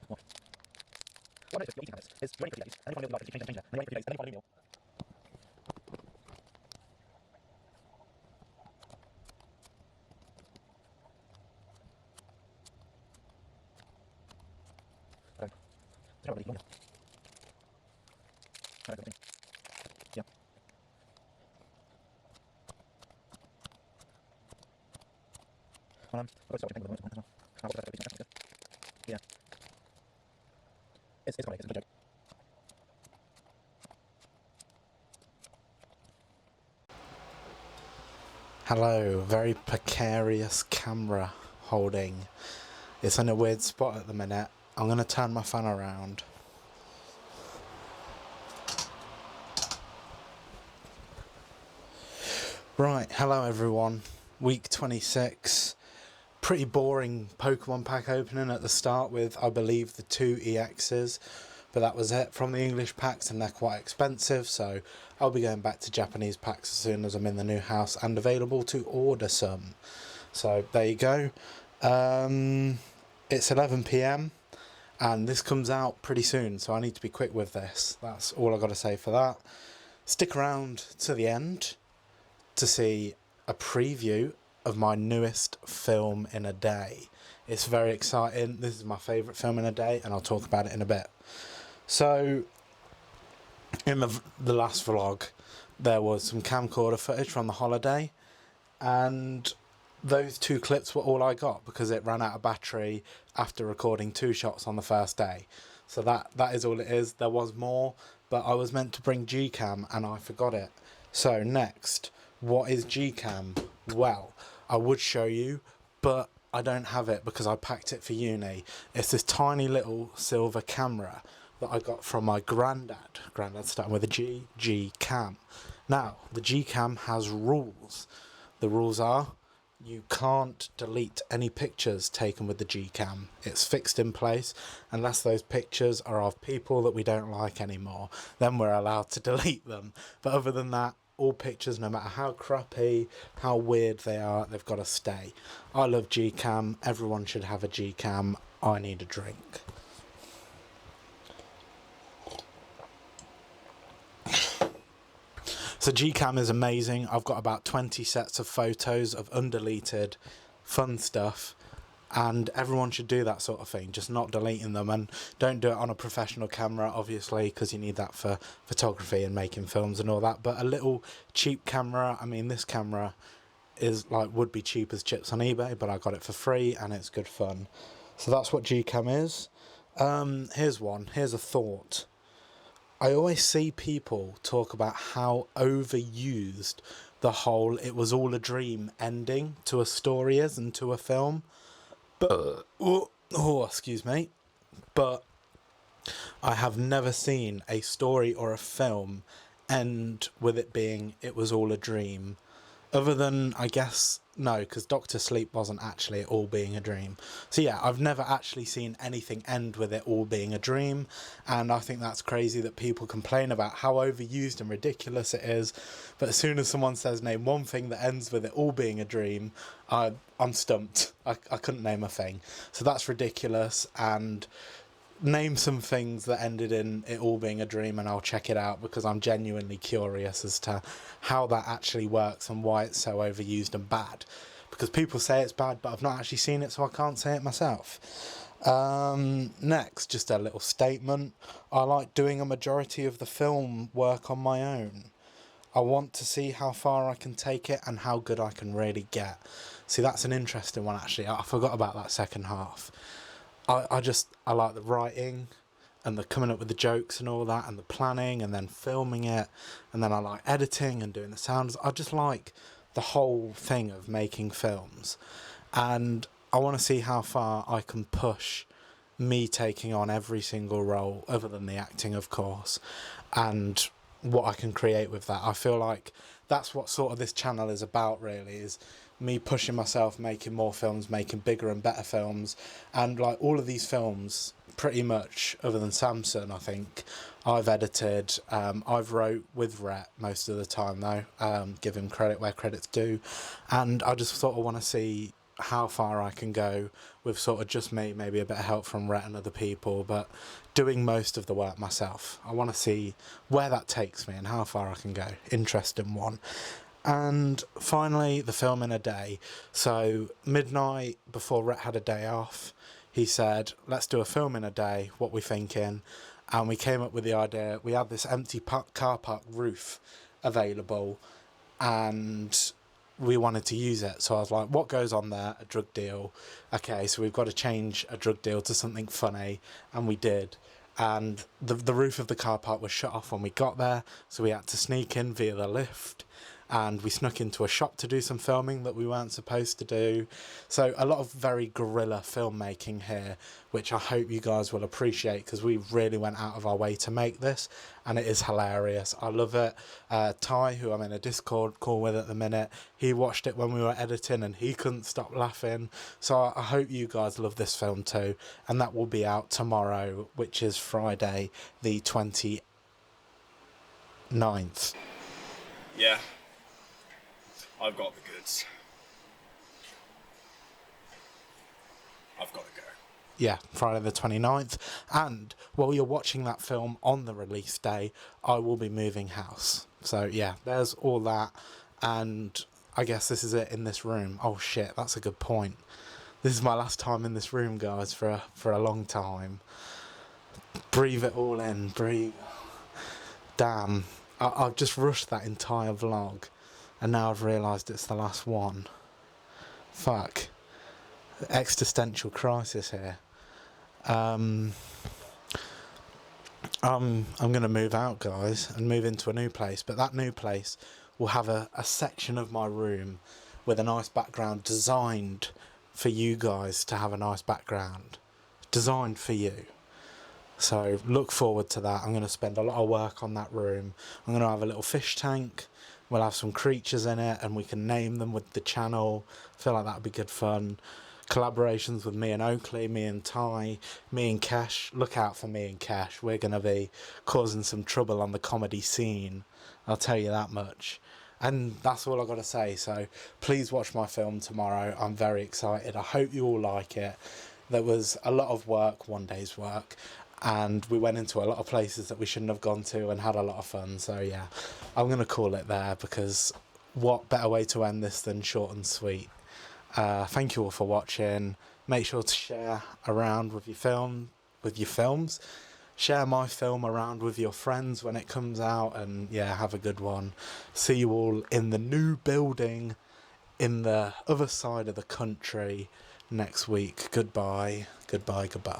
What? What is it? You're eating habits. Is you're eating cookie days, and you want to live your life, change that, and then you want to cookie days, and then you find a new meal. Okay. So now we're eating more. Alright, good thing. Yeah. I'll go start with the thing with the moment as well. I'll put that at least. Yeah. It's funny. It's a good joke. Hello, very precarious camera holding. It's in a weird spot at the minute. I'm going to turn my fan around. Right, hello everyone. Week 26. Pretty boring Pokemon pack opening at the start with, I believe, the 2 EXs. But that was it from the English packs, and they're quite expensive, so I'll be going back to Japanese packs as soon as I'm in the new house and available to order some. So there you go. It's 11 PM and this comes out pretty soon, so I need to be quick with this. That's all I've got to say for that. Stick around to the end to see a preview of my newest film in a day. It's very exciting. This is my favourite film in a day, and I'll talk about it in a bit. So, in the last vlog, there was some camcorder footage from the holiday, and those 2 clips were all I got because it ran out of battery after recording 2 shots on the first day. So that is all it is. There was more, but I was meant to bring Gcam and I forgot it. So next, what is Gcam? Well, I would show you, but I don't have it because I packed it for uni. It's this tiny little silver camera that I got from my granddad. Granddad starting with a G, Gcam. Now, the Gcam has rules. The rules are, you can't delete any pictures taken with the Gcam. It's fixed in place unless those pictures are of people that we don't like anymore. Then we're allowed to delete them. But other than that, all pictures, no matter how crappy, how weird they are, they've got to stay. I love Gcam. Everyone should have a Gcam. I need a drink. So Gcam is amazing. I've got about 20 sets of photos of undeleted fun stuff, and everyone should do that sort of thing, just not deleting them. And don't do it on a professional camera, obviously, because you need that for photography and making films and all that. But a little cheap camera, I mean, this camera is like, would be cheap as chips on eBay, but I got it for free and it's good fun. So that's what Gcam is. Here's a thought. I always see people talk about how overused the whole "it was all a dream" ending to a story is and to a film. But excuse me. But I have never seen a story or a film end with it being "it was all a dream." Other than, I guess, no, because Doctor Sleep wasn't actually it all being a dream. So yeah, I've never actually seen anything end with it all being a dream, and I think that's crazy that people complain about how overused and ridiculous it is, but as soon as someone says name one thing that ends with it all being a dream, I'm stumped. I couldn't name a thing. So that's ridiculous, and name some things that ended in it all being a dream and I'll check it out, because I'm genuinely curious as to how that actually works and why it's so overused and bad, because people say it's bad but I've not actually seen it, so I can't say it myself. Next, just a little statement. I like doing a majority of the film work on my own. I want to see how far I can take it and how good I can really get. See, that's an interesting one actually. I forgot about that second half. I like the writing and the coming up with the jokes and all that, and the planning and then filming it, and then I like editing and doing the sounds. I just like the whole thing of making films, and I want to see how far I can push me taking on every single role other than the acting, of course, and what I can create with that. I feel like that's what sort of this channel is about, really, is me pushing myself, making more films, making bigger and better films. And like all of these films, pretty much, other than Samson, I think, I've edited. I've wrote with Rhett most of the time though, give him credit where credit's due, and I just sort of want to see how far I can go with sort of just me, maybe a bit of help from Rhett and other people, but doing most of the work myself. I want to see where that takes me and how far I can go. Interesting one. And finally, the film in a day. So midnight, before Rhett had a day off, he said, let's do a film in a day, what we thinking? And we came up with the idea, we had this empty car park roof available, and we wanted to use it. So I was like, what goes on there? A drug deal. Okay, so we've got to change a drug deal to something funny, and we did. And the roof of the car park was shut off when we got there, so we had to sneak in via the lift, and we snuck into a shop to do some filming that we weren't supposed to do. So a lot of very guerrilla filmmaking here, which I hope you guys will appreciate, because we really went out of our way to make this, and it is hilarious. I love it. Ty, who I'm in a Discord call with at the minute, he watched it when we were editing and he couldn't stop laughing. So I hope you guys love this film too, and that will be out tomorrow, which is Friday the 29th. Yeah. I've got the goods. I've got to go. Yeah, Friday the 29th. And while you're watching that film on the release day, I will be moving house. So yeah, there's all that. And I guess this is it in this room. Oh shit, that's a good point. This is my last time in this room, guys, for a long time. Breathe it all in, breathe. Damn, I've just rushed that entire vlog. And now I've realised it's the last one. Fuck. Existential crisis here. I'm going to move out, guys, and move into a new place. But that new place will have a section of my room with a nice background designed for you guys to have a nice background. Designed for you. So look forward to that. I'm going to spend a lot of work on that room. I'm going to have a little fish tank. We'll have some creatures in it and we can name them with the channel. I feel like that would be good fun. Collaborations with me and Oakley, me and Ty, me and Kesh. Look out for me and Kesh. We're going to be causing some trouble on the comedy scene. I'll tell you that much. And that's all I've got to say. So please watch my film tomorrow. I'm very excited. I hope you all like it. There was a lot of work, one day's work. And we went into a lot of places that we shouldn't have gone to and had a lot of fun. So yeah, I'm going to call it there, because what better way to end this than short and sweet. Thank you all for watching. Make sure to share around with your films. Share my film around with your friends when it comes out, and yeah, have a good one. See you all in the new building in the other side of the country next week. Goodbye, goodbye, goodbye.